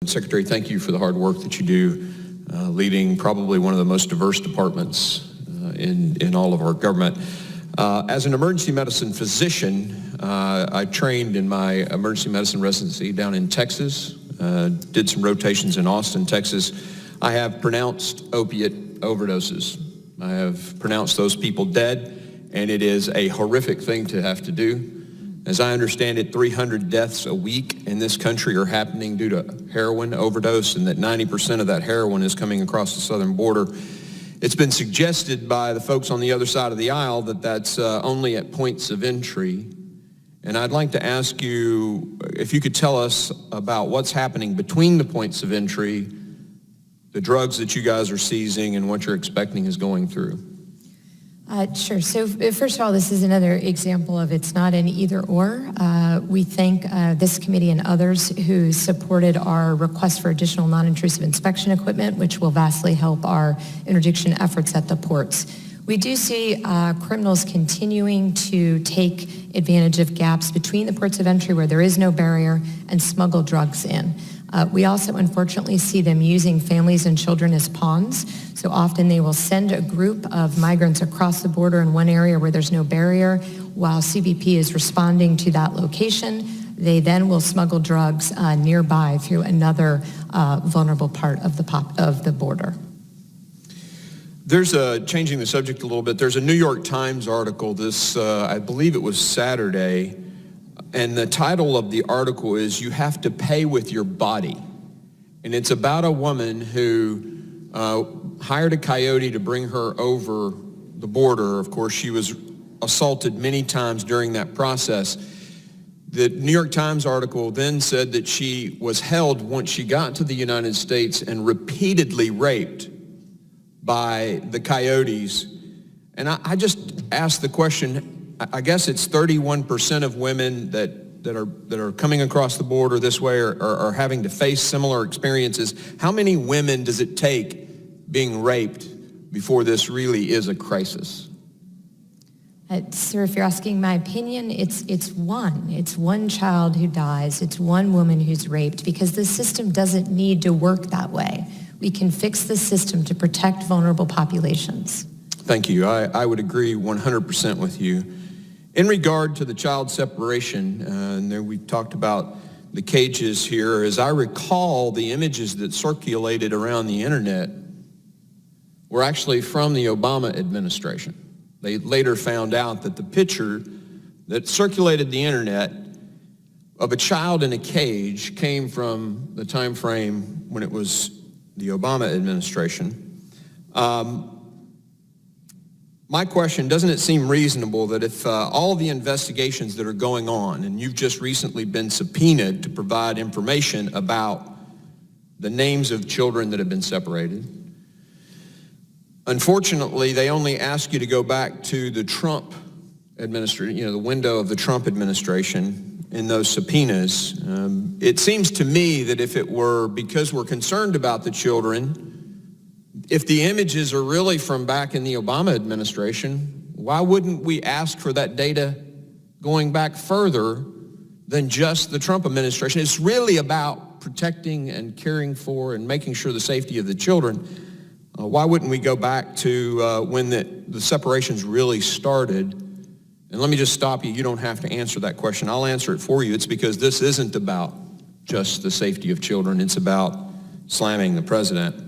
Secretary, thank you for the hard work that you do, leading probably one of the most diverse departments in all of our government. As an emergency medicine physician, I trained in my emergency medicine residency down in Texas, did some rotations in Austin, Texas. I have pronounced opiate overdoses. I have pronounced those people dead, and it is a horrific thing to have to do. As I understand it, 300 deaths a week in this country are happening due to heroin overdose, and that 90% of that heroin is coming across the southern border. It's been suggested by the folks on the other side of the aisle that that's only at points of entry. And I'd like to ask you if you could tell us about what's happening between the points of entry, the drugs that you guys are seizing, and what you're expecting is going through. Sure. So first of all, this is another example of it's not an either or. We thank this committee and others who supported our request for additional non-intrusive inspection equipment, which will vastly help our interdiction efforts at the ports. We do see criminals continuing to take advantage of gaps between the ports of entry where there is no barrier and smuggle drugs in. We also unfortunately see them using families and children as pawns. So often they will send a group of migrants across the border in one area where there's no barrier. While CBP is responding to that location, they then will smuggle drugs nearby through another vulnerable part of the border. There's changing the subject a little bit, there's a New York Times article this, I believe it was Saturday, and the title of the article is "You Have to Pay with Your Body." And it's about a woman who hired a coyote to bring her over the border. Of course, she was assaulted many times during that process. The New York Times article then said that she was held once she got to the United States and repeatedly raped by the coyotes. And I just asked the question, I guess it's 31% of women that are coming across the border this way are having to face similar experiences. How many women does it take being raped before this really is a crisis? Sir, if you're asking my opinion, it's one child who dies, it's one woman who's raped, because the system doesn't need to work that way. We can fix the system to protect vulnerable populations. Thank you. I would agree 100% with you. In regard to the child separation, and there we talked about the cages here. As I recall, the images that circulated around the internet were actually from the Obama administration. They later found out that the picture that circulated the internet of a child in a cage came from the time frame when it was the Obama administration. My question, doesn't it seem reasonable that if all the investigations that are going on, and you've just recently been subpoenaed to provide information about the names of children that have been separated, unfortunately, they only ask you to go back to the Trump administration, the window of the Trump administration in those subpoenas. It seems to me that if it were because we're concerned about the children, if the images are really from back in the Obama administration, why wouldn't we ask for that data going back further than just the Trump administration? It's really about protecting and caring for and making sure the safety of the children. Why wouldn't we go back to when the separations really started? And let me just stop you. You don't have to answer that question. I'll answer it for you. It's because this isn't about just the safety of children. It's about slamming the president.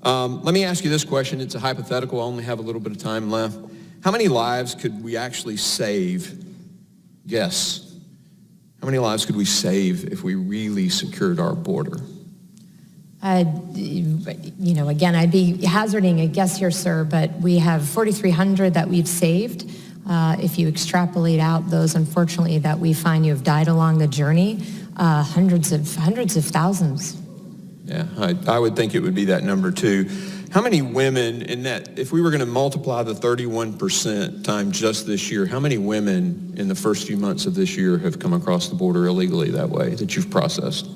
Let me ask you this question. It's a hypothetical. I only have a little bit of time left. How many lives could we actually save? Guess. How many lives could we save if we really secured our border? Again, I'd be hazarding a guess here, sir, but we have 4,300 that we've saved. If you extrapolate out those, unfortunately, that we find you have died along the journey, hundreds of thousands. Yeah, I would think it would be that number too. How many women in that, if we were going to multiply the 31% times just this year, how many women in the first few months of this year have come across the border illegally that way that you've processed?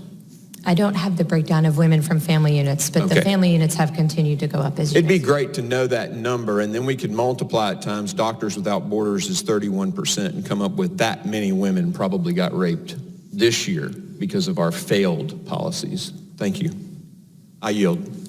I don't have the breakdown of women from family units, but Okay. The family units have continued to go up as you It'd be great to know that number, and then we could multiply it times Doctors Without Borders is 31% and come up with that many women probably got raped this year because of our failed policies. Thank you. I yield.